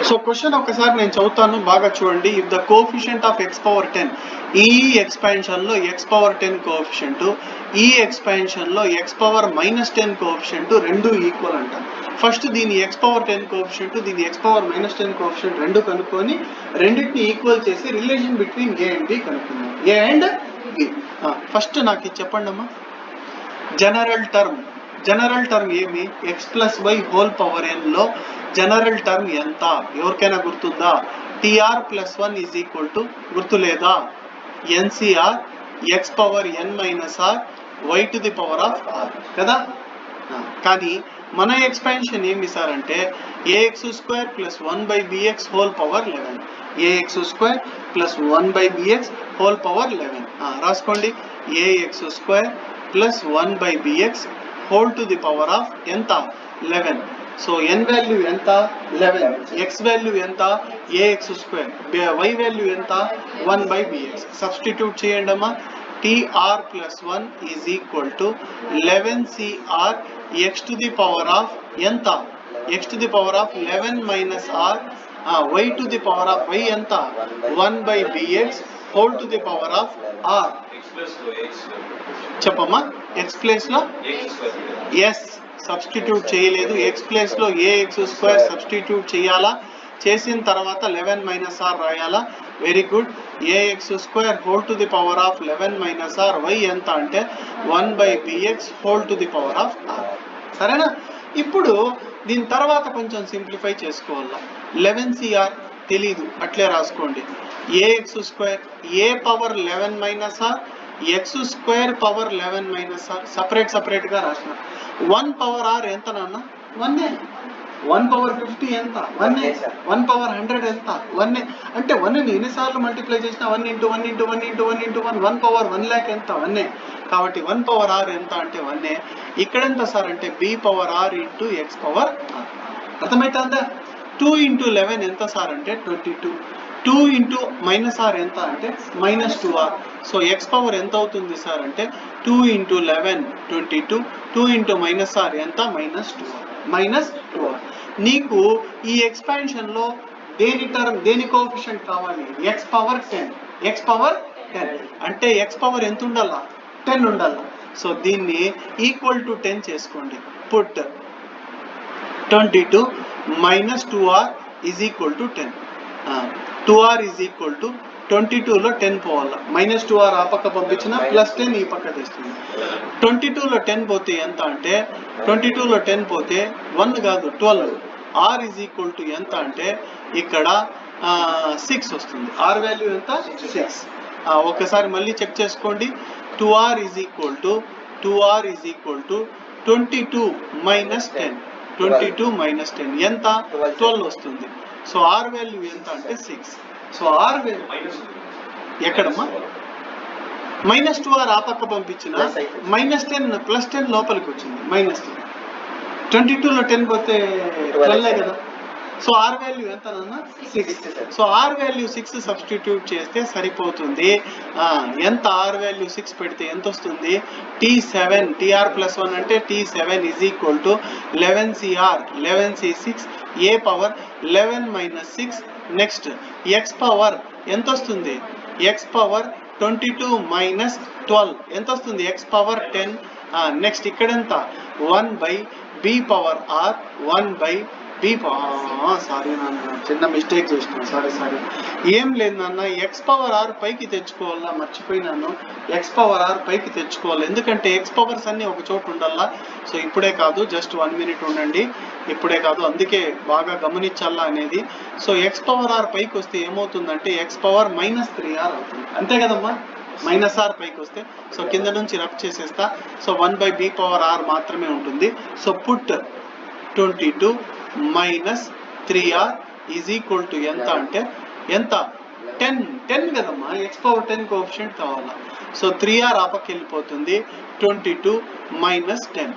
So question ఒకసారి నేను చదువుతాను, బాగా చూడండి. If the coefficient of x power 10, ఈ ఎక్స్పాన్షన్ లో x పవర్ 10 కోఎఫిషియంట్, ఈ ఎక్స్పాన్షన్ లో x పవర్ -10 కోఎఫిషియంట్ రెండు ఈక్వల్ అంట. ఫస్ట్ దీని x పవర్ 10 కోఎఫిషియంట్, దీని x పవర్ -10 కోఎఫిషియంట్ రెండు కనుక్కొని రెండింటిని ఈక్వల్ చేసి relation between a and b కనుక్కుందాం. a and b. ఫస్ట్ నాకు ఇది చెప్పండి అమ్మా. జనరల్ టర్మ్ ఏమి? x+y² లో జనరల్ టర్మ్ ఎంత? ఎవరికైనా గుర్తుందా? tr+1 ఈజ్ ఈక్వల్ టు, గుర్తులేదా? ncr x power n minus r y to the power of r కదా. కానీ మన ఎక్స్పాన్షన్ ఏమి సార్ అంటే ax² + 1/bx whole power 11. ax² + 1/bx whole power 11. రాసుకోండి. ax² + 1/bx whole to the power of ఎంత? 11. So n value ఎంత? 11. x value ఎంత? ax². y value ఎంత? 1/bx. సబ్స్టిట్యూట్ చేయండి అమ్మా. tr+1 is equal to 11cr x to the power of ఎంత? x to the power of 11 minus r y to the power of y ఎంత? 1/bx whole to the power of r. చెప్పమ్మా. x place లో S substitute చేయలేదు. x place లో ax² substitute చేయాలా? చేసిన తర్వాత 11 minus r రాయాలా? Very good. ax² whole to the power of 11 minus r, y ఎంత అంటే 1/bx whole to the power of r. సరేనా? ఇప్పుడు దీని తర్వాత కొంచెం సింప్లిఫై చేసుకోవాలా. 11cr తెలీదు, అట్లే రాసుకోండి. ax² a power 11 minus r, x² power 11 minus r separate గా రాసిన. 1 పవర్ r ఎంత నాన్న? 1. 1 పవర్ 50 ఎంత? 1. 1 పవర్ 100 ఎంత? 1. అంటే 1ని ఎన్నిసార్లు మల్టిప్లై చేసినా 1 × 1 × 1 × 1 × 1 1 పవర్ 1 lakh ఎంత? 1. కాబట్టి 1 పవర్ r ఎంత అంటే 1. ఇక్కడ ఎంత సార్ అంటే b power r into x power r. అర్థమవుతుందా? 2 × 11 ఎంత సార్ అంటే 22. 2 ఇంటూ -r ఎంత అంటే -2r. సో x పవర్ ఎంత అవుతుంది సార్ అంటే 2 × 11 22. 2 ఇంటూ -r ఎంత? -2r. నీకు ఈ ఎక్స్పాన్షన్ లో దేని కోఎఫిషియంట్ కావాలి? x power 10. x పవర్ 10 అంటే x పవర్ ఎంత ఉండాలా? 10 ఉండాలా. సో దీన్ని ఈక్వల్ టు 10 చేసుకోండి. Put 22 - 2r is equal to 10. 2r is equal to 22 లో 10 పోవాలా. -2r ఆ పక్క పంపించిన, +10 ఈ పక్క తెస్తుంది. 22 లో 10 పోతే ఎంత అంటే 22 లో 10 పోతే 1 కాదు 12. r ఈజ్ ఈక్వల్ టు ఎంత అంటే ఇక్కడ 6 వస్తుంది. r వాల్యూ ఎంత? 6. ఒకసారి మళ్ళీ చెక్ చేసుకోండి. 2r is equal to 22 - 10. 22 - 10 ఎంత? 12 వస్తుంది. సో r వాల్యూ ఎంత అంటే 6. సో r వాల్యూ ఎక్కడమ్మా? -2r ఆ పక్క పంపించిన, -10 +10 లోపలికి వచ్చింది. -10 22 లో 10 పోతే 12 కదా. సో r వాల్యూ ఎంత నాన్న? 6. సో r వాల్యూ 6 సబ్స్టిట్యూట్ చేస్తే సరిపోతుంది. ఎంత? r వాల్యూ 6 పెడితే ఎంత వస్తుంది? t7. tr+1 అంటే t7 is equal to 11cr 11c6 a power 11 - 6. Next x power ఎంత వస్తుంది? x పవర్ 22 - 12 ఎంత వస్తుంది? x power 10. నెక్స్ట్ ఇక్కడ ఎంత? 1/b power r 1/b power. Sorry నాన్న, చిన్న మిస్టేక్ చేసిన. సారీ. ఏం లేదు నాన్న, x పవర్ r పైకి తెచ్చుకోవాలా, మర్చిపోయినాను. x పవర్ r పైకి తెచ్చుకోవాలి. ఎందుకంటే x పవర్స్ అన్ని ఒక చోట ఉండాలా. సో ఇప్పుడే కాదు, జస్ట్ 1 minute ఉండండి. ఇప్పుడే కాదు, అందుకే బాగా గమనించాలా అనేది. సో x పవర్ r పైకి వస్తే ఏమవుతుందంటే x పవర్ -3r అవుతుంది. అంతే కదమ్మా. -r పైకి వస్తే సో కింద నుంచి రబ్ చేసేస్తా. సో 1/b పవర్ r మాత్రమే ఉంటుంది. So put 22 - 3r is equal to ఎంత అంటే ఎంత? 10 కదమ్మా. x పవర్ 10 కోఎఫిషియంట్ కావాలా. సో 3r ఆ పక్క వెళ్ళిపోతుంది. 22 - 10.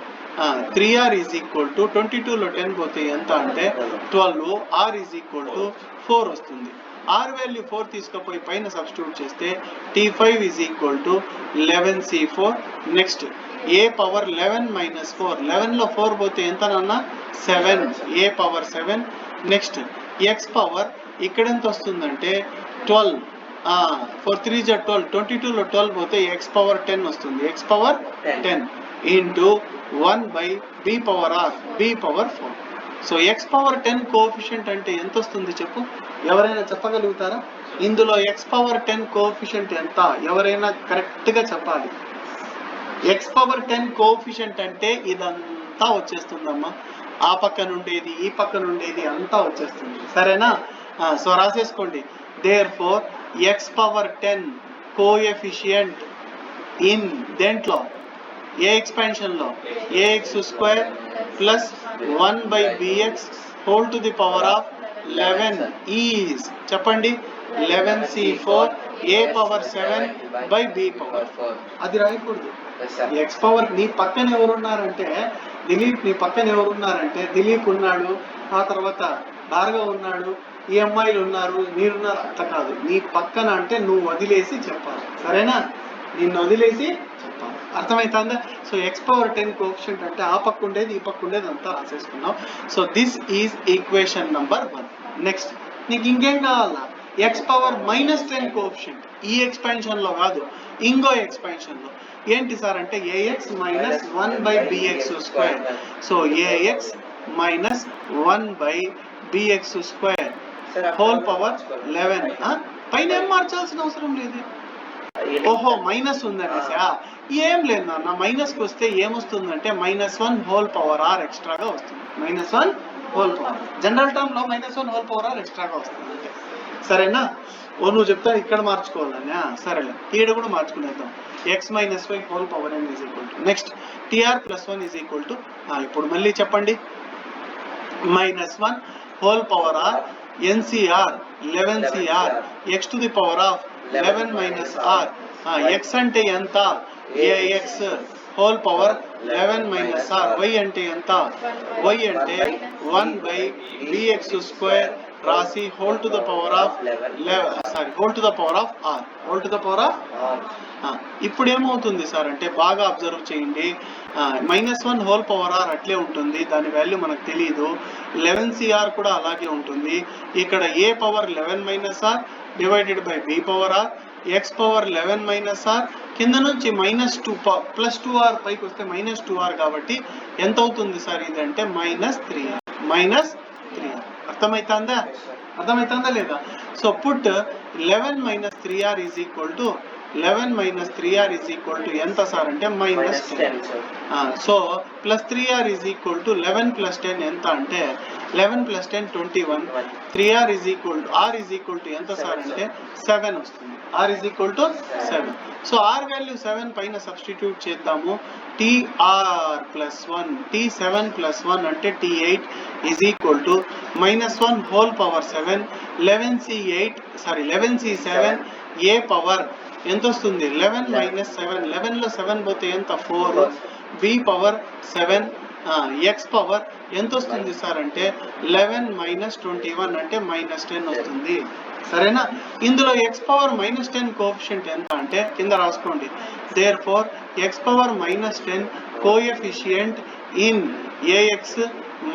3r ఈజ్ ఈక్వల్ టు 22 లో 10 పోతే ఎంత అంటే 12. r ఈజ్ ఈక్వల్ టు 4 వస్తుంది. r వాల్యూ 4 తీసుకుపోయి పైన సబ్స్టిట్యూట్ చేస్తే t5 is equal to 11c4. Next a power 11 - 4. 11 లో 4 పోతే ఎంత నాన్న? 7. a power 7. Next X power ఇక్కడ ఎంత వస్తుందంటే 12, 4 3 12, 22లో 12 పోతే ఎక్స్ పవర్ 10 వస్తుంది, x power 10 into 1/b power r b power 4. So x power 10 coefficient అంటే ఎంత వస్తుంది చెప్పు, ఎవరైనా చెప్పగలుగుతారా? ఇందులో ఎక్స్ పవర్ 10 కోఎఫిషియంట్ ఎంత, ఎవరైనా కరెక్ట్గా చెప్పాలి. ఎక్స్ పవర్ 10 కోఎఫిషియంట్ అంటే ఇదంతా వచ్చేస్తుందమ్మా, ఆ పక్క నుండేది ఈ పక్క నుండేది అంతా వచ్చేస్తుంది, సరేనా? సో రాసేసుకోండి. Therefore X power 10 coefficient in దేంట్లో ఏ ఎక్స్పాన్షన్లో ax² plus 1/bx whole to the power of 11 is చెప్పండి 11c4 a power 7/b power 4. అది రాయకూడదు. ఎక్స్ పవర్ నీ పక్కన ఎవరున్నారంటే దిలీప్, నీ పక్కన ఎవరున్నారంటే దిలీప్ ఉన్నాడు, ఆ తర్వాత భార్గవ్ ఉన్నాడు, ఈ అమ్మాయిలు ఉన్నారు, మీరున్నారు, అట్లా కాదు. నీ పక్కన అంటే నువ్వు వదిలేసి చెప్పాలి, సరేనా? నిన్ను వదిలేసి చెప్పాలి, అర్థమవుతుందా? సో ఎక్స్ పవర్ 10 కోఎఫిషియంట్ అంటే ఆ పక్క ఉండేది ఈ పక్క ఉండేది అంతా రాసేసుకున్నాం. So this is equation number 1. Next నీకు ఇంకేం కావాలా? ఎక్స్ పవర్ -10 కోఎఫిషియంట్, ఈ ఎక్స్పాన్షన్ లో కాదు, ఇంకో ఎక్స్పాన్షన్ లో. ఏంటి సార్ అంటే ax minus 1/bx². So ax minus 1/bx² whole power 11. పైన ఏం మార్చాల్సిన అవసరం లేదు. ఓహో మైనస్ ఉందనేసా? ఏం లేదు నాన్న, మైనస్కి వస్తే ఏమొస్తుందంటే -1 హోల్ పవర్ ఆర్ ఎక్స్ట్రాగా వస్తుంది. -1 హోల్ పవర్, జనరల్ టర్మ్ లో -1 హోల్ పవర్ ఆర్ ఎక్స్ట్రాగా వస్తుంది అంటే, సరేనా? ఓ నువ్వు చెప్తా ఇక్కడ మార్చుకోవాలని, సరేలే ఈడ కూడా మార్చుకునేద్దాం. x - y whole power n is equal to, next tr + 1 is equal to, ఇప్పుడు మళ్ళీ చెప్పండి, -1 whole power r NCR 11CR x to the power of 11 minus r. x అంటే ఎంత? ax whole power 11 minus r. y అంటే ఎంత? y అంటే 1/bx² రాసి whole to the power of whole to the power of r, whole to the power of. ఇప్పుడు ఏమవుతుంది sir అంటే బాగా అబ్జర్వ్ చేయండి, -1 హోల్ పవర్ ఆర్ అట్లే ఉంటుంది, దాని వాల్యూ మనకు తెలియదు. 11CR కూడా అలాగే ఉంటుంది. ఇక్కడ a power 11 minus r divided by b power r, x power 11 minus r, కింద నుంచి -2 ప్లస్ 2r పైకి వస్తే -2r కాబట్టి ఎంత అవుతుంది సార్ ఇది అంటే -3r. అర్థమవుతుందా లేదా? So put 11 - 3r is equal to 11 - 3r is equal to ఎంత సార్ అంటే -10. So plus 3r is equal to 11 + 10 ఎంత అంటే 11 + 10 21. 3r is equal to r is equal to ఎంత సార్ అంటే 7 వస్తుంది. r is equal to 7. So r value 7 పైన substitute చేద్దాము. tr + 1 t7 + 1 అంటే t8 is equal to -1 whole power 7 11c7 a power ఎంత వస్తుంది 11 - 7, 11లో 7 పోతే ఎంత 4, b పవర్ 7, x పవర్ ఎంత వస్తుంది సార్ అంటే 11 - 21 అంటే -10 వస్తుంది, సరేనా? ఇందులో x పవర్ -10 కోఎఫిషియంట్ ఎంత అంటే కింద రాసుకోండి. Therefore x power -10 coefficient in ax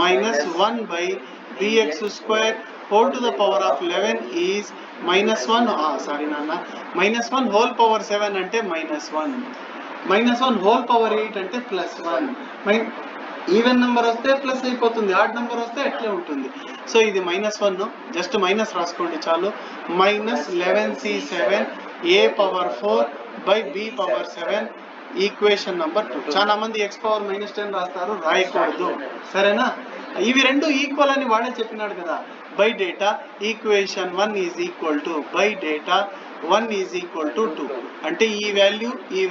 minus 1/bx² whole to the power of 11 is -1. Sorry నాన్న, -1 whole power 7 అంటే -1, -1 whole power 8 అంటే +1. ఈవెన్ నెంబర్ వస్తే ప్లస్ అయిపోతుంది, ఆడ్ నెంబర్ వస్తే అట్లే ఉంటుంది. సో ఇది -1, జస్ట్ మైనస్ రాసుకోండి చాలు. -11c7 a power 4/b power 7 equation number 2. చాలా మంది x పవర్ -10 రాస్తారు, రాయకూడదు, సరేనా? ఇవి రెండు ఈక్వల్ అని వాడే చెప్పినాడు కదా. By data equation 1 is equal to buy data 1 is equal to 2 అంటే ఈ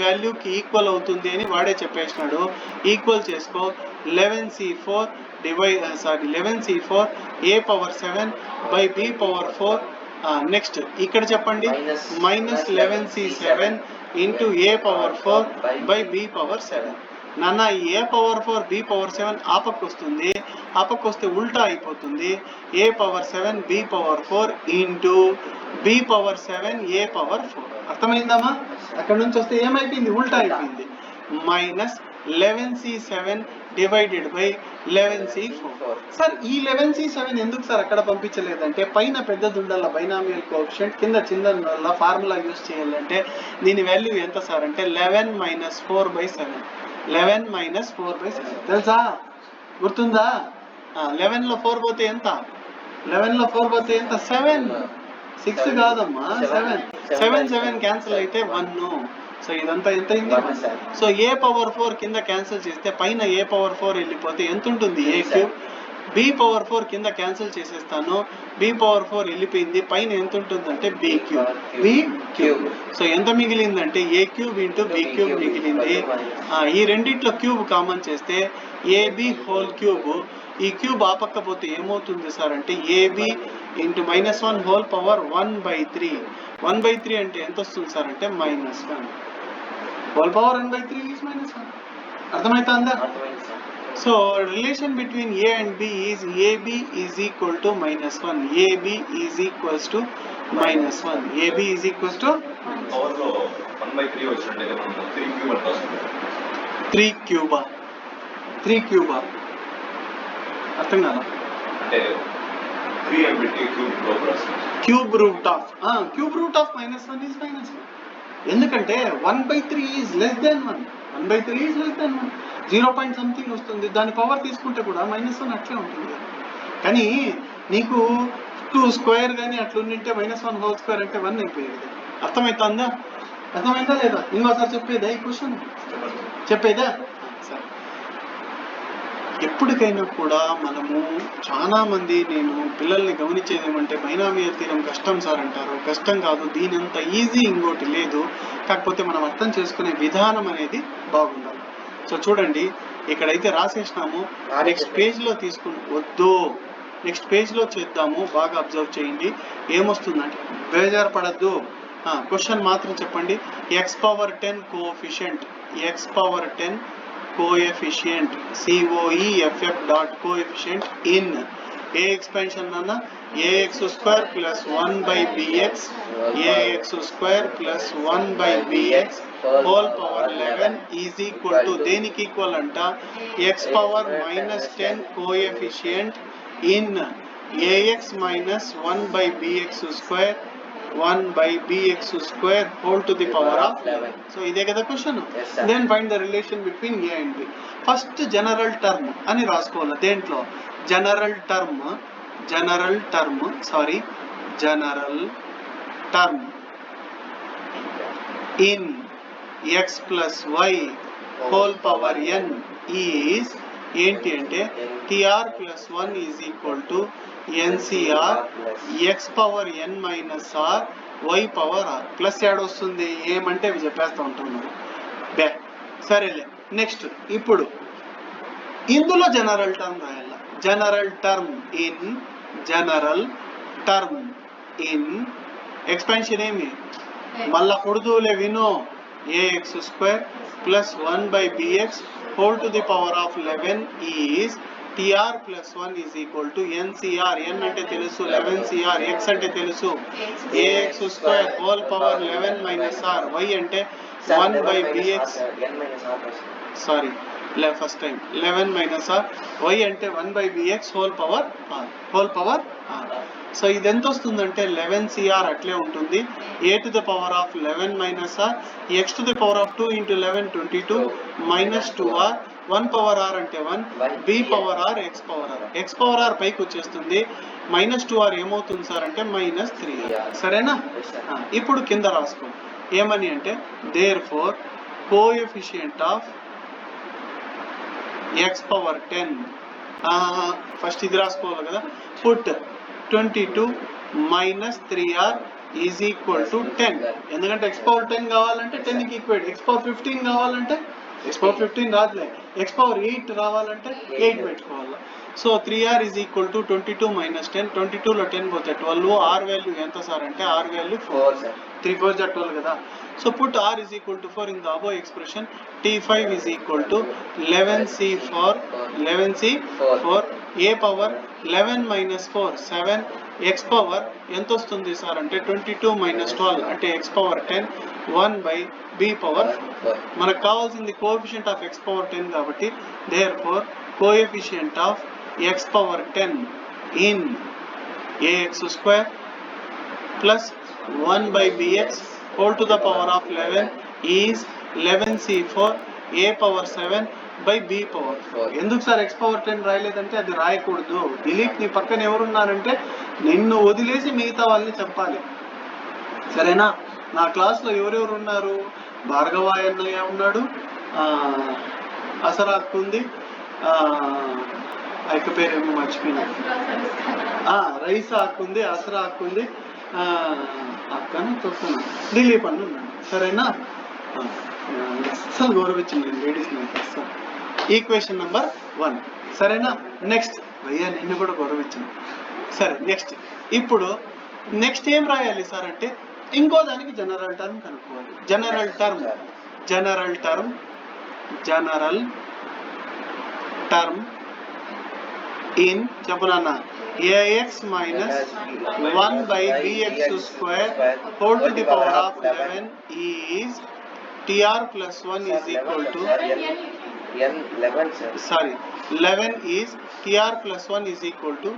వాల్యూకి ఈక్వల్ అవుతుంది అని వాడే చెప్పేసినాడు. ఈక్వల్ చేసుకో. 11c4 a power 7/b power 4. Next ఇక్కడ చెప్పండి, -11c7 into a power 4/b power 7. నాన్న a పవర్ 4 b పవర్ 7 ఆ పక్క వస్తుంది, ఆ పక్క వస్తే ఉల్టా అయిపోతుంది. a power 7 b power 4 into b power 7 a power 4. అర్థమైందమ్మా? అక్కడ నుంచి వస్తే ఏమైపోయింది, ఉల్టా అయిపోయింది. -11c7 divided by 11C4. Sir ఈ 11C7 ఎందుకు సార్ అక్కడ పంపించలేదంటే పైన పెద్దది ఉండాల బైనామియల్ కోఎఫిషియంట్, కింద చిన్న ఫార్ములా యూస్ చేయాలంటే దీని వాల్యూ ఎంత సార్ అంటే 11 - 4/7. 11 - 4/7 తెలుసా, గుర్తుందా? 11లో 4 పోతే ఎంత? 11లో 4 పోతే ఎంత? 7. 6 కాదమ్మా, 7. 7 క్యాన్సిల్ అయితే 1. సో ఇదంతా ఎంత అయింది? సో a⁴ కింద క్యాన్సిల్ చేస్తే పైన a⁴ వెళ్ళిపోతే ఎంత ఉంటుంది? a³ b⁴ కింద క్యాన్సిల్ చేసేస్తాను, b⁴ వెళ్ళిపోయింది, పైన ఎంత ఉంటుందంటే b³ సో ఎంత మిగిలిందంటే a³ × b³ మిగిలింది. ఈ రెండిట్లో క్యూబ్ కామన్ చేస్తే ab⁴, ఈ క్యూబ్ ఆ పక్క పోతే ఏమవుతుంది సార్ అంటే ab × -1 హోల్ పవర్ 1/3. 1/3 అంటే ఎంత వస్తుంది సార్ అంటే -1 హోల్ పవర్ 1/3 ఈజ్ -1. అర్థమవుతుందా? So relation between a and b is ab is equal to -1. ab is equals to -1. ab is equals to 3 Cuba అర్థం కాదా? Cube root of -1 is -1. ఎందుకంటే 1/3 is less than 1. 1/3 is less than 1. 0 something వస్తుంది, దాని power తీసుకుంటే కూడా -1 అట్లే ఉంటుంది. కానీ నీకు 2² కానీ అట్లా ఉండింటే -1 హోల్ స్క్వేర్ అంటే 1 అయిపోయేది. అర్థమవుతుందా? అర్థమైందా లేదా? ఇంకోసారి చెప్పేదా ఈ క్వశ్చన్? చెప్పేదా? సరే, ఎప్పటికైనా కూడా మనము చాలా మంది, నేను పిల్లల్ని గమనించేది ఏమంటే బైనామియల్ థీరం కష్టం సార్ అంటారు. కష్టం కాదు, దీని అంత ఈజీ ఇంకోటి లేదు. కాకపోతే మనం అర్థం చేసుకునే విధానం అనేది బాగుండాలి. సో చూడండి, ఇక్కడైతే రాసేసినాము. నెక్స్ట్ పేజ్లో తీసుకుని వద్దు, నెక్స్ట్ పేజ్లో చేద్దాము. బాగా అబ్జర్వ్ చేయండి. ఏమొస్తుందంటే బేజారు పడద్దు, క్వశ్చన్ మాత్రం చెప్పండి. x⁻10 coefficient, x⁻10 coefficient COEFF dot coefficient in a expansion అన్న ax² + 1/bx, ax² + 1/bx whole power 11 is equal to దేనికి ఈక్వల్ అంట? x⁻−10 coefficient in ax - 1/bx² 1/bx² whole to the power of 11. So ఇదే కదా question. Then find the relation between a and b. First general term అని రాసుకోవాలి. దేంట్లో? General term in x + y whole power n is ఏంటి అంటే tr + 1 is equal to NCR x⁻n - r y⁻r plus add వస్తుంది. ఏమంటే అవి చెప్పేస్తూ ఉంటున్నాను. సరేలే, నెక్స్ట్ ఇప్పుడు ఇందులో జనరల్ టర్మ్ రాయాల. జనరల్ టర్మ్ ఇన్ ఎక్స్పాన్షన్ ఏమి మళ్ళా కొడుదులే వినో, ax² + 1/bx whole to the power of 11 is tr + 1 is equal to NCR. n అంటే తెలుసు, 11CR. x అంటే తెలుసు, ax² whole power 11 - r. y అంటే 1/bx, sorry first time 11 - r. y అంటే 1/bx whole power r. So ఇది ఎంత వస్తుందంటే 11CR అట్లే ఉంటుంది. a to the power of 11 - r, x to the power of 2 × 11 22 -2r, 1/r అంటే 1, b/r, x/r పైకి వచ్చేస్తుంది. -2r ఏమవుతుంది సార్ అంటే -3r. సరేనా? ఇప్పుడు కింద రాసుకో ఏమని అంటే therefore coefficient of x⁻10, first ఇది రాసుకోవాలి కదా. Put 22 - 3r is equal to 10. ఎందుకంటే x⁻10 కావాలంటే 10కి ఈక్వేట్, x⁻15 కావాలంటే x⁻15 రాదులే, x⁻8 రావాలంటే 8 పెట్టుకోవాలి. So 3r is equal to 22 - 10. 22లో 10 పోతే 12. r వాల్యూ ఎంత సార్ అంటే r వాల్యూ 4. 3 4 12 కదా. So put r is equal to 4 in the above expression. T5 is equal to 11C4 a power 11 minus 4 7 x power ఎంత వస్తుంది sir అంటే 22 minus 12 అంటే x power 10 1 by b power మనకు కావాల్సింది coefficient of x power 10 కాబట్టి therefore coefficient of x power 10 in a x square plus 1 by bx whole to the power of 11 is 11c4 a power 7 by b power 4. ఎందుకు sir x power 10 రాయలేదంటే అది రాయకూడదు. దిలీప్ నీ పక్కన ఎవరున్నారంటే నిన్ను వదిలేసి మిగతా వాళ్ళని చెప్పాలి, సరేనా? నా క్లాస్లో ఎవరెవరు ఉన్నారు? భార్గవ అన్నయ్య ఉన్నాడు, అసరాక్ ఉంది, అక్క పేరేమో మర్చిపోయినా, రైసా ఉంది, అసరా ఉంది, అక్కను తొక్కున దిలీప్ అని ఉన్నాడు, సరేనా? అస్సలు గౌరవించింది నేను లేడీస్ అస్సలు. ఈక్వేషన్ నెంబర్ 1, సరేనా? నెక్స్ట్ భయ్యా నిన్ను కూడా గౌరవించింది. సరే నెక్స్ట్, ఇప్పుడు నెక్స్ట్ ఏం రాయాలి సార్ అంటే ఇంకో దానికి జనరల్ టర్మ్ కనుక్కోవాలి. జనరల్ టర్మ్ ఇన్ చెప్పనా ax minus 1 by bx square whole to the power of 11 is tr plus 1 is equal to 11 is tr plus 1 is equal to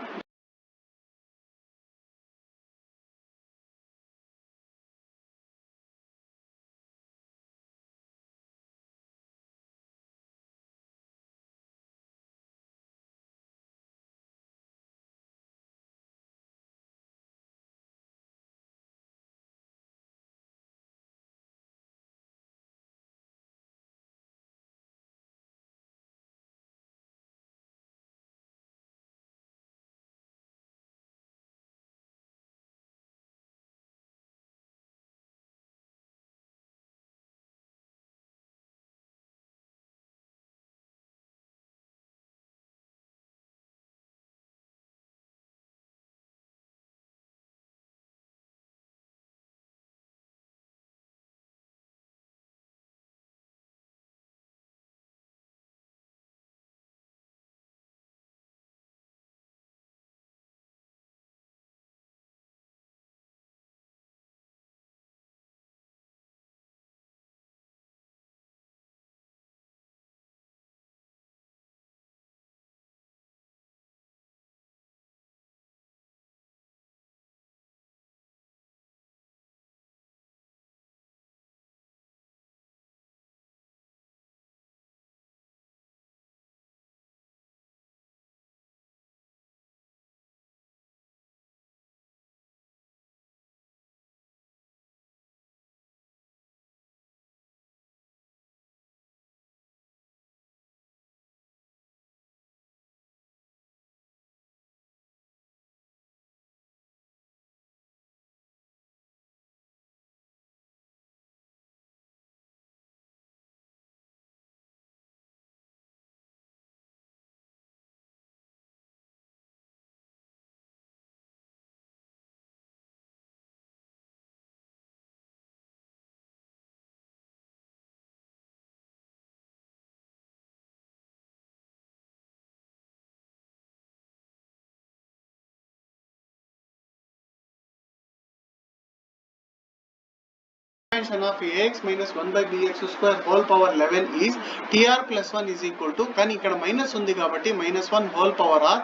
of ax minus 1 by bx square whole power 11 is tr plus 1 is equal to, కానీ ఇక్కడ minus ఉంది కాబట్టి -1 whole power r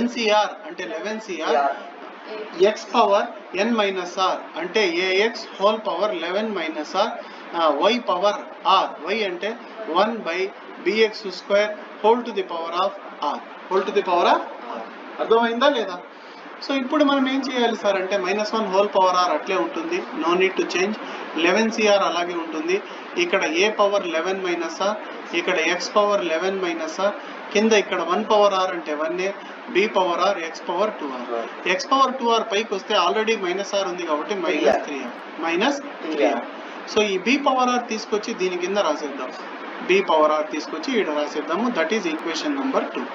ncr అంటే 11cr x power n minus r అంటే ax whole power 11 minus r y power r y అంటే 1 by bx square whole to the power of r అర్థమైందా లేదా? So ఇప్పుడు మనం ఏం చేయాలి సార్ అంటే -1 హోల్ పవర్ ఆర్ అట్లే ఉంటుంది, no need to change. 11cr అలాగే ఉంటుంది. ఇక్కడ ఏ పవర్ 11 మైనస్ ఆర్, ఇక్కడ ఎక్స్ పవర్ 11 మైనస్ ఆర్, కింద ఇక్కడ 1 పవర్ ఆర్ అంటే 1a, b power r, x power 2r. X power 2r పైకి వస్తే ఆల్రెడీ -r ఉంది కాబట్టి -3r. సో ఈ బి పవర్ ఆర్ తీసుకొచ్చి దీని కింద రాసేద్దాం, బి పవర్ ఆర్ తీసుకొచ్చి ఇక్కడ రాసేద్దాము. That is equation number 2.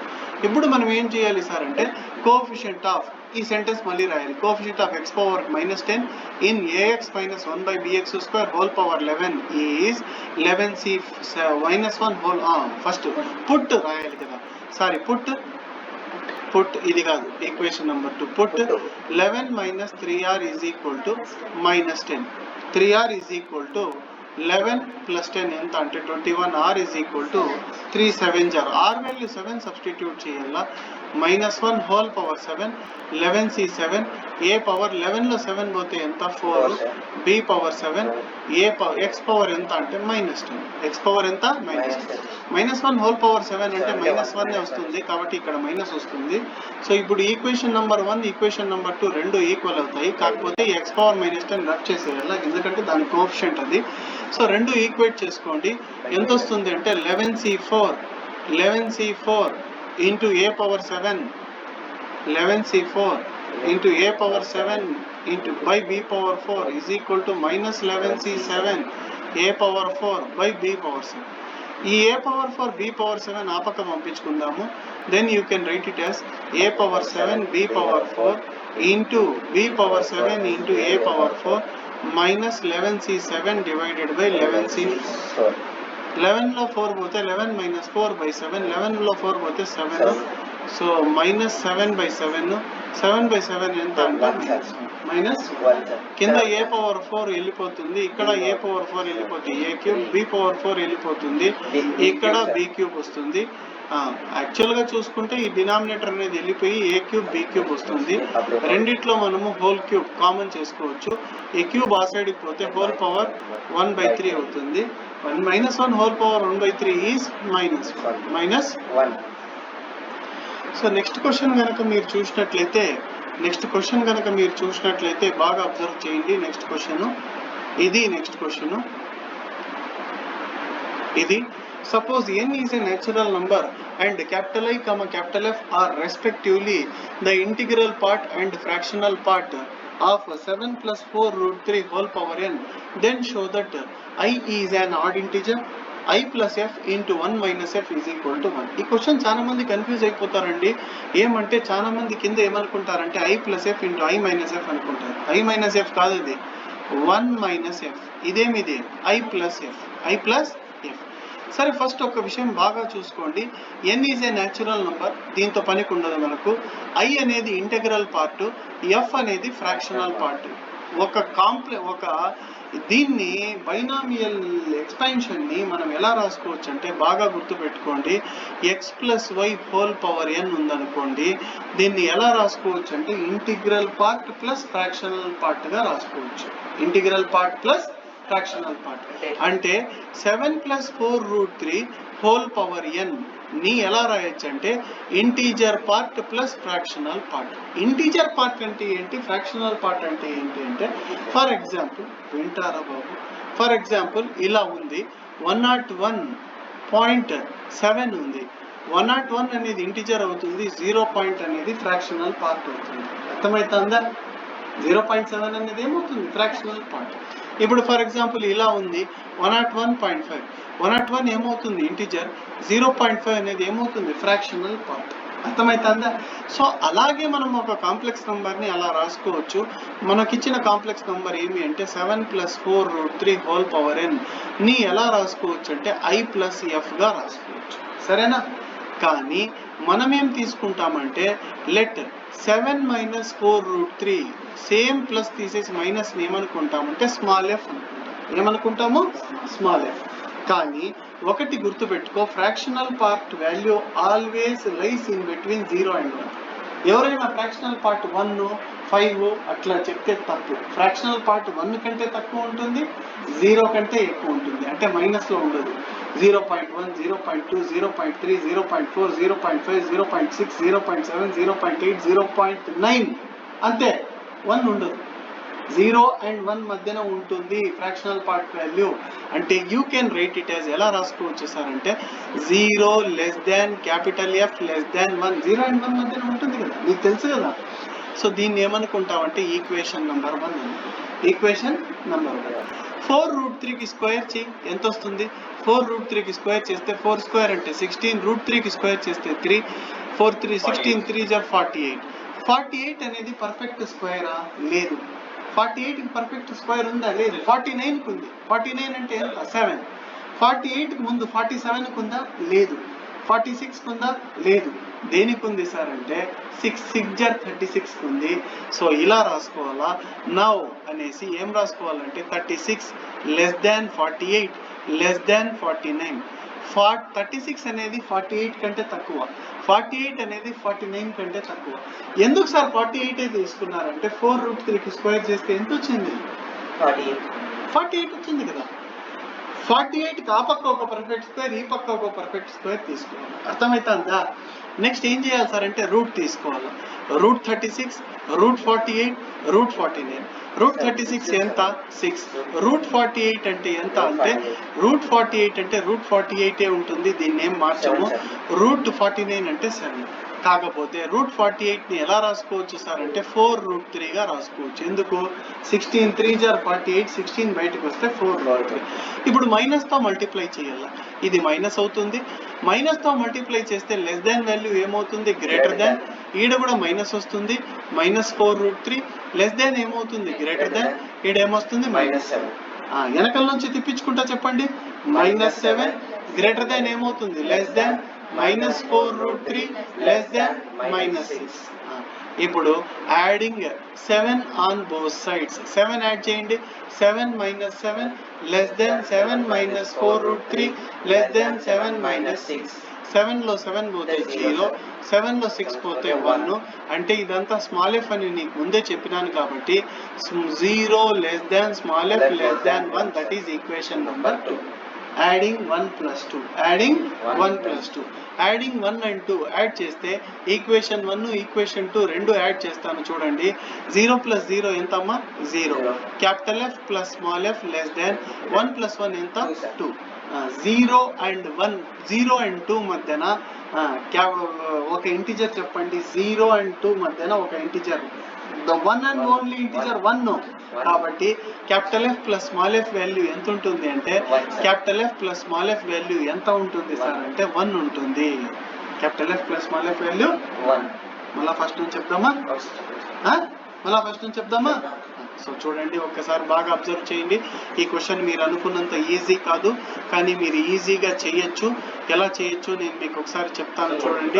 ఇప్పుడు మనం ఏం చేయాలి సార్ అంటే కోఎఫిషియంట్ ఆఫ్, ఈ సెంటెన్స్ మళ్ళీ రాయాలి, coefficient of x power -10 in ax minus 1 by bx square whole power 11 is 11c -1 whole, first put రాయాలి కదా. సారీ పుట్ ఇది కాదు, equation number 2. Put 11 minus 3r is equal to minus 10. 3r is equal to 11 plus 10 ఎంత అంటే 21. r is equal to 3 7 jar. r value 7 substitute చేయాలా. -1 whole power 7, 11c 7, a power 11 లో 7 పోతే ఎంత 4, b power 7, a power x power ఎంత అంటే -10. x power ఎంత -1 whole power 7 అంటే -1 వస్తుంది కాబట్టి ఇక్కడ మైనస్ వస్తుంది. సో ఇప్పుడు ఈక్వేషన్ నెంబర్ 1 ఈక్వేషన్ నెంబర్ 2 రెండు ఈక్వల్ అవుతాయి. కాకపోతే x పవర్ -10 రబ్ చేసేయాలి ఎందుకంటే దాని కోఎఫిషియంట్ అది. సో రెండు ఈక్వేట్ చేసుకోండి. ఎంత వస్తుంది అంటే 11c4 into a power 7, 11c4 into a power 7 into by b power 4 is equal to minus 11c7 a power 4 by b power 7. ఈ a power 4 b power 7 ఆ పక్క పంపించుకుందాము. then you can write it as a power 7 b power 4 into b power 7 into a power 4 minus 11c7 divided by 11c4. 11 లో 4 పోతే 11 minus 4 by 7, 11 లో 4 పోతే 7. So minus 7 by 7, 7 by 7 ఎంత అంటే minus కింద a power 4 వెళ్ళిపోతుంది, ఇక్కడ a పవర్ 4 వెళ్ళిపోతుంది, a క్యూబ్ b పవర్ 4 వెళ్ళిపోతుంది, ఇక్కడ b క్యూబ్ వస్తుంది. యాక్చువల్గా చూసుకుంటే ఈ డినామినేటర్ అనేది వెళ్ళిపోయి a క్యూబ్ b క్యూబ్ వస్తుంది. రెండిట్లో మనము హోల్ క్యూబ్ కామన్ చేసుకోవచ్చు. a క్యూబ్ ఆ సైడ్కి పోతే హోల్ పవర్ 1/3 అవుతుంది. -1 whole power 1/3 is -1. So next question కనుక మీరు చూసినట్లయితే బాగా అబ్జర్వ్ చేయండి. నెక్స్ట్ క్వశ్చన్ ఇది suppose n is a natural number and capital I, capital F are respectively the integral part and fractional part of 7 plus 4 root 3 whole power n, then show that I is an odd integer, I plus f into 1 minus f is equal to 1. ఈ question చాలా మంది confuse అయిపోతారండి. ఏమంటే చాలా మంది కింద ఏమనుకుంటారంటే I plus f into I minus f అనుకుంటారు. I minus f కాదు, ఇది 1 minus f. ఇదేమిది I plus f. సరే, ఫస్ట్ ఒక విషయం బాగా చూసుకోండి. n is a natural number, దీంతో పనికి ఉండదు మనకు. I అనేది ఇంటెగ్రల్ పార్ట్, f అనేది ఫ్రాక్షనల్ పార్ట్. ఒక దీన్ని బైనామియల్ ఎక్స్పాన్షన్ ని మనం ఎలా రాసుకోవచ్చు అంటే బాగా గుర్తుపెట్టుకోండి. x plus y whole power n ఉందనుకోండి, దీన్ని ఎలా రాసుకోవచ్చు అంటే integral part plus fractional part గా రాసుకోవచ్చు. Integral part plus fractional part అంటే 7 plus 4 root 3 whole power n ని ఎలా రాయొచ్చు అంటే integer part plus fractional part. Integer part అంటే ఏంటి, ఫ్రాక్షనల్ పార్ట్ అంటే ఏంటి అంటే ఫర్ ఎగ్జాంపుల్ వింటారా బాబు, ఫర్ ఎగ్జాంపుల్ ఇలా ఉంది 101.7 ఉంది. 101 అనేది ఇంటీజర్ అవుతుంది, 0 పాయింట్ అనేది ఫ్రాక్షనల్ పార్ట్ అవుతుంది. అర్థమవుతుందా? 0.7 అనేది ఏమవుతుంది ఫ్రాక్షనల్ పార్ట్. ఇప్పుడు ఫర్ ఎగ్జాంపుల్ ఇలా ఉంది 101.5, 101 ఏమవుతుంది ఇంటిజర్, 0.5 అనేది ఏమవుతుంది ఫ్రాక్షనల్ పార్ట్. అర్థమవుతుందా? సో అలాగే మనం ఒక కాంప్లెక్స్ నంబర్ని అలా రాసుకోవచ్చు. మనకిచ్చిన కాంప్లెక్స్ నంబర్ ఏమి అంటే 7 plus 4 root 3 whole power n ని ఎలా రాసుకోవచ్చు అంటే I plus f గా రాసుకోవచ్చు. సరేనా? కానీ మనం ఏం తీసుకుంటామంటే let 7 minus 4 root 3 same plus తీసేసి మైనస్ ఏమనుకుంటామంటే స్మాల్ ఎఫ్ అనుకుంటాం. ఏమనుకుంటాము? Small F. కానీ ఒకటి గుర్తుపెట్టుకో, fractional part value always lies in between 0 and 1. ఎవరైనా ఫ్రాక్షనల్ పార్ట్ 1, 5 అట్లా చెప్తే తప్పు. ఫ్రాక్షనల్ పార్ట్ 1 కంటే తక్కువ ఉంటుంది, 0 కంటే ఎక్కువ ఉంటుంది, అంటే మైనస్లో ఉండదు. 0.1, 0.2, 0.3, 0.4, 0.5, 0.6, 0.7, 0.8, 0.9 అంతే, 1 ఉండదు. 0 and 1 మధ్యన ఉంటుంది ఫ్రాక్షనల్ పార్ట్ వాల్యూ. అంటే you can write it as ఎలా రాసుకోవచ్చు సార్ అంటే 0 less than capital F less than 1. 0 and 1 మధ్యన ఉంటుంది కదా, నీకు తెలుసు కదా. సో దీన్ని ఏమనుకుంటామంటే ఈక్వేషన్ నెంబర్ 1 అని. Equation number 1. 4 root 3కి స్క్వేర్ చేయి, ఎంత వస్తుంది? 4 root 3కి స్క్వేర్ చేస్తే 4 స్క్వేర్ అంటే 16, root 3కి స్క్వేర్ చేస్తే 3, 4 3 16, 3 48. 48 అనేది పర్ఫెక్ట్ స్క్వేరా? లేదు. 48కి పర్ఫెక్ట్ స్క్వేర్ ఉందా? లేదు. 49కి ఉంది. 49 అంటే ఎంత? 7. 48కి ముందు 47కి ఉందా? లేదు. 46 ఉందా? లేదు. దేనికి ఉంది సార్ అంటే 6 × 36 ఉంది. సో ఇలా రాసుకోవాలా. నౌ అనేసి ఏం రాసుకోవాలంటే 36 లెస్ దాన్ 48 లెస్ దాన్ 49. 36 అనేది 48 కంటే తక్కువ, 48 అనేది 49 కంటే తక్కువ. ఎందుకు సార్ 48 తీసుకున్నారంటే 4√3కి స్క్వేర్ చేస్తే ఎంత వచ్చింది? 48 వచ్చింది కదా. 48కి ఆ పక్క ఒక పర్ఫెక్ట్ స్క్వేర్, ఈ పక్క ఒక పర్ఫెక్ట్ స్క్వేర్ తీసుకోవాలి. అర్థమవుతుందా? నెక్స్ట్ ఏం చేయాలి సార్ అంటే రూట్ తీసుకోవాలి. √36, √48, √49. √36 ఎంత? 6. √48 అంటే ఎంత అంటే √48 అంటే √48 ఉంటుంది, దీన్ని ఏం మార్చము. √49 అంటే 7. కాకపోతే √48ని ఎలా రాసుకోవచ్చు సార్ అంటే 4√3గా రాసుకోవచ్చు. ఎందుకు? 16 3 = 48, 16 బయటకు వస్తే 4√3. ఇప్పుడు మైనస్తో మల్టిప్లై చేయాలి. ఇది మైనస్ అవుతుంది. మైనస్తో మల్టిప్లై చేస్తే లెస్ దాన్ వాల్యూ ఏమవుతుంది? Greater than. ఈడ కూడా మైనస్ వస్తుంది, -4√3. లెస్ దాన్ ఏమవుతుంది? Greater than. ఈడ ఏమొస్తుంది? -7. వెనకల నుంచి తిప్పించుకుంటా చెప్పండి. -7. గ్రేటర్ దాన్ ఏమవుతుంది? లెస్ దాన్. -4√3 లెస్ దాన్ -6. ఇప్పుడు adding 7 on both sides. 7 add చేయండి. 7 - 7 లెస్ దాన్ 7 - 4√3 లెస్ దాన్ 7 - 6. 7లో 7 పోతే 0, 7లో 6 పోతే 1. అంటే ఇదంతా స్మాల్ ఎఫ్ అని నీకు ముందే చెప్పినాను కాబట్టి 0 less than small F less than 1, that is equation number 2. Adding 1 + 2, adding 1 + 2, adding 1 and 2 add చేస్తే ఈక్వేషన్ 1 ఈక్వేషన్ 2 రెండు యాడ్ చేస్తాను చూడండి. 0 + 0 ఎంత అమ్మా? 0. Capital F + small f less than 1 + 1 ఎంత? 2. 0 and 1, 0 and 2 మధ్యన ఒక ఇంటిజర్ చెప్పండి. 0 and 2 మధ్యన ఒక integer, the one and only integer 1. కాబట్టి capital F + small f value ఎంత ఉంటుంది అంటే capital F + small f value ఎంత ఉంటుంది సార్ అంటే 1 ఉంటుంది. Capital F + small f value 1. మళ్ళా ఫస్ట్ నుంచి చెప్దామా? సో చూడండి, ఒక్కసారి బాగా అబ్జర్వ్ చేయండి. ఈ క్వశ్చన్ మీరు అనుకున్నంత ఈజీ కాదు, కానీ మీరు ఈజీగా చేయొచ్చు. ఎలా చేయొచ్చు నేను మీకు ఒకసారి చెప్తాను చూడండి.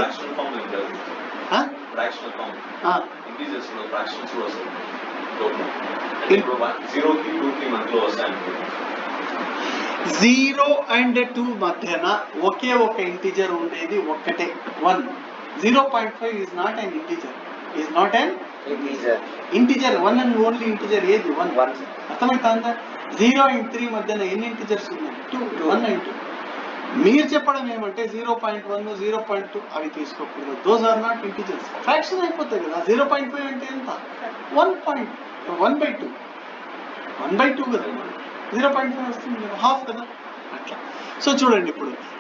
0 and 2 మధ్యన ఒకే ఒక ఇంటిజర్ ఉండేది ఒక్కటే 1. 0.5 is not an integer. Integer 1 and only integer ఏది? 1. అర్థమవుతుందా? 0 and 3 మధ్యన ఎన్ని ఇంటిజర్స్ ఉన్నాయి? 2. 1 and 2. మీరు చెప్పడం ఏమంటే 0.1, 0.2 అవి తీసుకోకూడదు. Those are not integers. Fraction అయిపోతాయి కదా. 0.5 అంటే ఎంత? 1/2. 1/2 కదా. 0.5 వస్తుంది కదా, హాఫ్ కదా. అట్లా. సో చూడండి,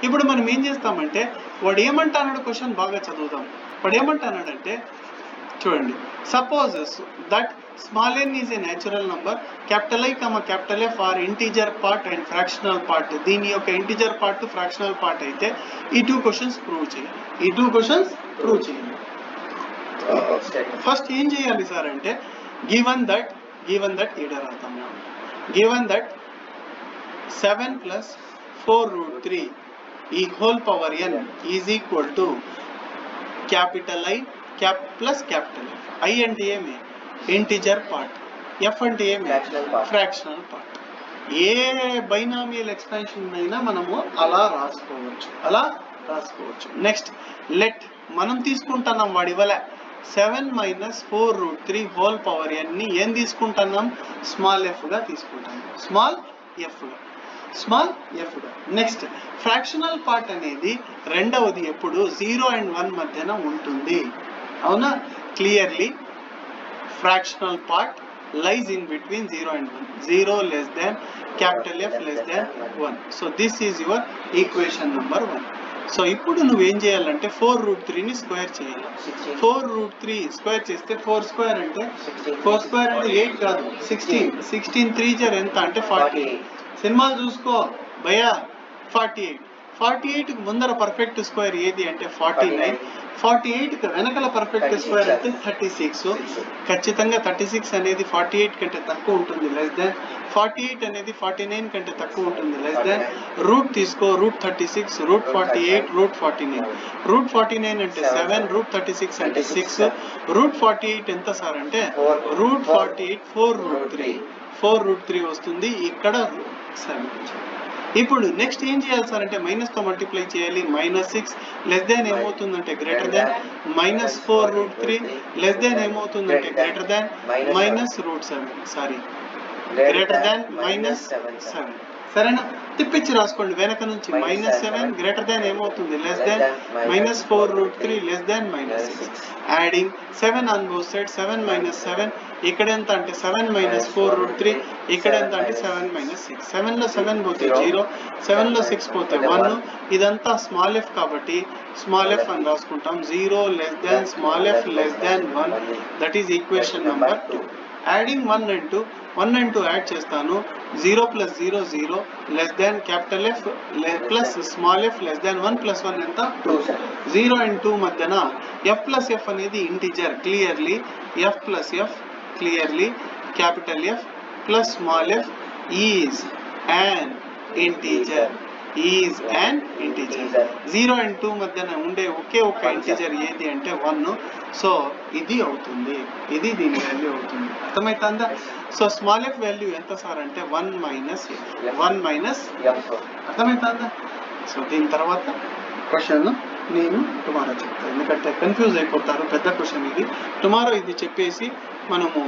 ఇప్పుడు మనం ఏం చేస్తామంటే వాడు ఏమంటాడు క్వశ్చన్ బాగా చదువుదాం. వాడు ఏమంటాడంటే చూడండి, suppose that small n is a natural number, capital I, capital F are integer part and fractional part. దీని యొక్క ఇంటీజర్ పార్ట్ ఫ్రాక్షనల్ పార్ట్ అయితే ఈ 2 క్వశ్చన్స్ ప్రూవ్ చేయండి. ఫస్ట్ ఏం చేయాలి సార్ అంటే గివెన్ దట్ ఈడ రాద్దాం. గివెన్ దట్ 7 + 4√3 ఈ whole power n is equal to capital I plus capital F. I అంటే ఏమి? Integer part. F అంటే ఏమి? Fractional part. A binomial expansion అయినా మనము అలా రాసుకోవచ్చు. నెక్స్ట్ లెట్ మనం తీసుకుంటున్నాం, వాడి ఇవ్వలే. 7 - 4√3 హోల్ పవర్ n ని ఏం తీసుకుంటున్నాం? స్మాల్ f గా తీసుకుంటున్నాం. స్మాల్ f గా. నెక్స్ట్ ఫ్రాక్షనల్ పార్ట్ అనేది రెండవది ఎప్పుడు 0 and 1 మధ్యన ఉంటుంది. అవునా? Clearly fractional part lies in between 0 and 1. 0 less than capital F less than 1. So this is your equation number 1. So ఇప్పుడు నువ్వేం చేయాలంటే 4√3ని స్క్వేర్ చేయాలి. 4√3 స్క్వేర్ చేస్తే 4² అంటే 8 కాదు, 16. 16 3 ఎంత అంటే 48. సినిమాలు చూసుకో భయ్యా. 48కి ముందర పర్ఫెక్ట్ స్క్వేర్ ఏది అంటే 49. 48 వెనకల పర్ఫెక్ట్ స్క్వేర్ అయితే 36. ఖచ్చితంగా 36 అనేది 48 కంటే తక్కువ ఉంటుంది, లెస్ దాన్. 48 అనేది 49 కంటే తక్కువ ఉంటుంది, లెస్ దాన్. రూట్ తీసుకో, రూట్ 36, రూట్ 48, రూట్ 49. రూట్ 49 అంటే 7, రూట్ 36 అంటే 6. రూట్ 48 ఎంత సార్ అంటే రూట్ 48 4 రూట్ 3 వస్తుంది. ఇక్కడ 7. ఇప్పుడు నెక్స్ట్ ఏం చేయాలి సార్ అంటే మైనస్ తో మల్టిప్లై చేయాలి. -6 లెస్ దాన్ ఏమవుతుందంటే greater than, -4 root 3 less than ఏమవుతుందంటే గ్రేటర్ దాన్ -7 గ్రేటర్ దాన్ -7. సరేనా? తిప్పించి రాసుకోండి వెనక నుంచి. -7 గ్రేటర్ దాన్ ఏమవుతుంది less than, -4 root 3 less than -6. Adding 7 on both side, 7 - 7 ఇక్కడ ఎంత అంటే 7 - 4 రూట్ 3, ఇక్కడ ఎంత అంటే 7 - 6. 7 లో 7 పోతే 0, 7 లో 6 పోతే 1. ఇదంతా స్మాల్ ఎఫ్ కాబట్టి స్మాల్ ఎఫ్ అని రాసుకుంటాం. 0 less than small F less than 1, that is equation number 2. Adding 1 and 2 add చేస్తాను. 0 + 0 0 less than capital F plus small F less than 1 + 1 ఎంత 2. 0 and 2 మధ్యన ఎఫ్ ప్లస్ ఎఫ్ అనేది integer. Clearly F plus F, clearly capital F plus small F is an integer, is an integer. 0 and 2 మధ్యన ఉండే ఒకే ఒక integer ఏది అంటే 1. So ఇది అవుతుంది, ఇది దీని వాల్యూ అవుతుంది. అర్థమవుతుందా? సో స్మాల్ ఎఫ్ వాల్యూ ఎంత సార్ అంటే 1 - f. అర్థమవుతుందా? సో దీని తర్వాత క్వశ్చన్ నేను టుమారో చెప్తాను, ఎందుకంటే కన్ఫ్యూజ్ అయిపోతారు. పెద్ద క్వశ్చన్ ఇది. టుమారో ఇది చెప్పేసి మనము